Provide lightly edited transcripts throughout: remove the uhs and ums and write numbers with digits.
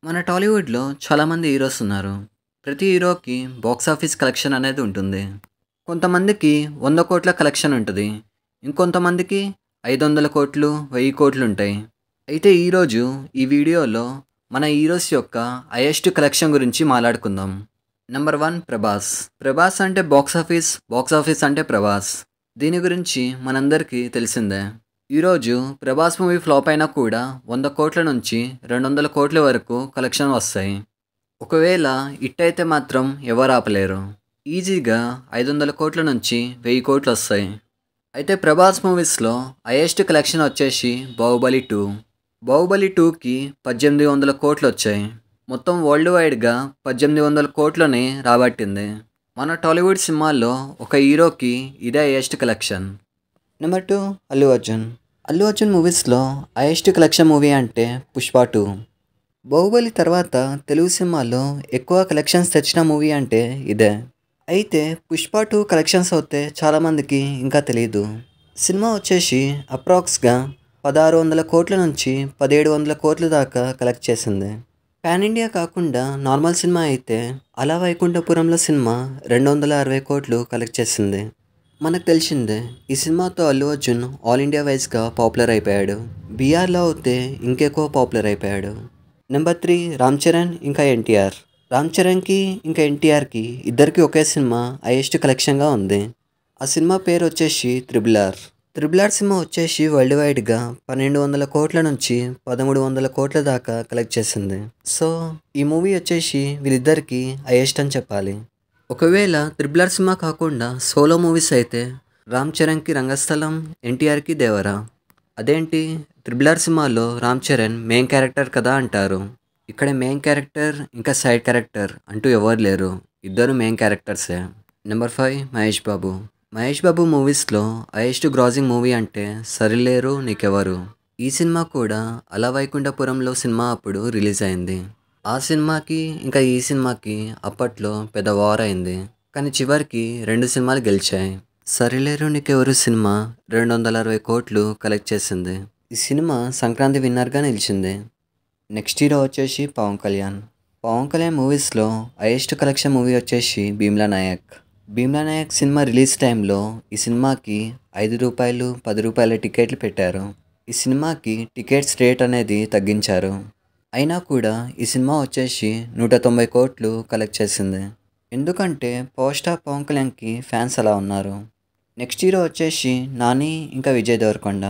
మన టాలీవుడ్‌లో చాలామంది హీరోస్ ఉన్నారు. ప్రతి హీరోకి బాక్స్ ఆఫీస్ కలెక్షన్ అనేది ఉంటుంది. కొంతమందికి 100,00,00,000 కలెక్షన్ ఉంటది. ఇంకొంతమందికి 500,00,00,000, 1000,00,00,000 ఉంటాయి. అయితే ఈరోజు ఈ వీడియోలో మన హీరోస్ యొక్క హైయెస్ట్ కలెక్షన్ గురించి మాట్లాడుకుందాం. నంబర్ 1 ప్రభాస్. ప్రభాస్ అంటే బాక్స్ ఆఫీస్, బాక్స్ ఆఫీస్ అంటే ప్రభాస్. దీని గురించి మనందరికీ తెలిసిందే. ఈరోజు ప్రభాస్ మూవీ ఫ్లాప్ అయినా కూడా 100,00,00,000 నుంచి 200,00,00,000 వరకు కలెక్షన్ వస్తాయి. ఒకవేళ హిట్ అయితే మాత్రం ఎవరు ఆపలేరు. ఈజీగా 500,00,00,000 నుంచి 1000,00,00,000 వస్తాయి. అయితే ప్రభాస్ మూవీస్లో హైయెస్ట్ కలెక్షన్ వచ్చేసి బాహుబలి 2. బాహుబలి 2కి 1,800,00,00,000 వచ్చాయి. మొత్తం వరల్డ్ వైడ్గా 1,800,00,00,000ని రాబట్టింది. మన టాలీవుడ్ సినిమాల్లో ఒక హీరోకి ఇదే highest collection. Number 2 Allu Arjun. Allu Arjun మూవీస్లో హైయెస్ట్ కలెక్షన్ మూవీ అంటే పుష్ప 2. బాహుబలి తర్వాత తెలుగు సినిమాల్లో ఎక్కువ కలెక్షన్స్ తెచ్చిన మూవీ అంటే ఇదే. అయితే పుష్ప 2 కలెక్షన్స్ అయితే చాలామందికి ఇంకా తెలియదు. సినిమా వచ్చేసి అప్రాక్స్గా 1,600,00,00,000 నుంచి 1,700,00,00,000 దాకా కలెక్ట్ చేసింది. పాన్ ఇండియా కాకుండా నార్మల్ సినిమా అయితే అలా వైకుంఠపురంలో సినిమా 260,00,00,000 కలెక్ట్ చేసింది. మనకు తెలిసిందే ఈ సినిమాతో అల్లు అర్జున్ ఆల్ ఇండియా వైజ్గా పాపులర్ అయిపోయాడు. బీఆర్లో అయితే ఇంకెక్కువ పాపులర్ అయిపోయాడు. నెంబర్ 3 రామ్ చరణ్ ఇంకా ఎన్టీఆర్. రామ్ చరణ్కి ఇంకా ఎన్టీఆర్కి ఇద్దరికి ఒకే సినిమా హైయెస్ట్ కలెక్షన్గా ఉంది. ఆ సినిమా పేరు వచ్చేసి triple R. Triple R cinema వచ్చేసి వరల్డ్ వైడ్గా 1,200,00,00,000 నుంచి 1,300,00,000 దాకా కలెక్ట్ చేసింది. సో ఈ మూవీ వచ్చేసి వీళ్ళిద్దరికి హైయెస్ట్ అని చెప్పాలి. ఒకవేళ త్రిబుల్ ఆర్ సినిమా కాకుండా సోలో మూవీస్ అయితే రామ్ చరణ్కి రంగస్థలం, ఎన్టీఆర్కి దేవరా. అదేంటి త్రిబుల్ ఆర్ సినిమాలో రామ్ చరణ్ మెయిన్ క్యారెక్టర్ కదా అంటారు. ఇక్కడ మెయిన్ క్యారెక్టర్ ఇంకా సైడ్ క్యారెక్టర్ అంటూ ఎవరు లేరు, ఇద్దరు మెయిన్ క్యారెక్టర్సే. నెంబర్ 5 మహేష్ బాబు. మహేష్ బాబు మూవీస్లో హైయెస్ట్ గ్రాసింగ్ మూవీ అంటే సరిలేరు నీకెవరు. ఈ సినిమా కూడా అలా వైకుంఠపురంలో సినిమా అప్పుడు రిలీజ్ అయింది. ఆ సినిమాకి ఇంకా ఈ సినిమాకి అప్పట్లో పెద్ద వార్ అయింది. కానీ చివరికి 2 సినిమాలు గెలిచాయి. సరిలేరు నీకెవరు సినిమా 260,00,00,000 కలెక్ట్ చేసింది. ఈ సినిమా సంక్రాంతి విన్నర్గా నిలిచింది. నెక్స్ట్ హీరో వచ్చేసి పవన్ కళ్యాణ్. పవన్ కళ్యాణ్ మూవీస్లో హైయెస్ట్ కలెక్షన్ మూవీ వచ్చేసి భీమ్లా నాయక్. భీమ్లా నాయక్ సినిమా రిలీజ్ టైంలో ఈ సినిమాకి ₹5, ₹10 టికెట్లు పెట్టారు. ఈ సినిమాకి టికెట్స్ రేట్ అనేది తగ్గించారు. అయినా కూడా ఈ సినిమా వచ్చేసి 190 కోట్లు కలెక్ట్ చేసింది. ఎందుకంటే పవర్ స్టార్ పవన్ కళ్యాణ్కి ఫ్యాన్స్ అలా ఉన్నారు. నెక్స్ట్ హీరో వచ్చేసి నాని ఇంకా విజయ్ దేవరకొండ.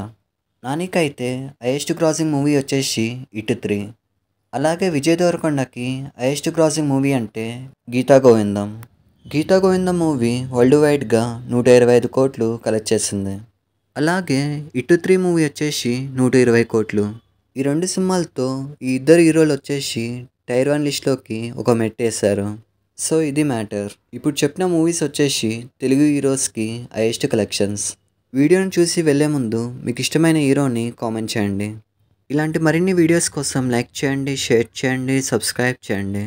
నానికి అయితే హైయెస్ట్ గ్రాసింగ్ మూవీ వచ్చేసి హిట్ 3. అలాగే విజయ్ దేవరకొండకి హైయెస్ట్ గ్రాసింగ్ మూవీ అంటే గీతా గోవిందం. గీతా గోవిందం మూవీ వరల్డ్ వైడ్గా 125 కోట్లు కలెక్ట్ చేసింది. అలాగే హిట్ 3 మూవీ వచ్చేసి 120 కోట్లు. ఈ 2 సినిమాలతో ఈ ఇద్దరు హీరోలు వచ్చేసి టైర్ 1 లిస్ట్లోకి ఒక మెట్టేశారు. సో ఇది మ్యాటర్. ఇప్పుడు చెప్పిన మూవీస్ వచ్చేసి తెలుగు హీరోస్కి హైయెస్ట్ కలెక్షన్స్. వీడియోని చూసి వెళ్ళే ముందు మీకు ఇష్టమైన హీరోని కామెంట్ చేయండి. ఇలాంటి మరిన్ని వీడియోస్ కోసం లైక్ చేయండి, షేర్ చేయండి, సబ్స్క్రైబ్ చేయండి.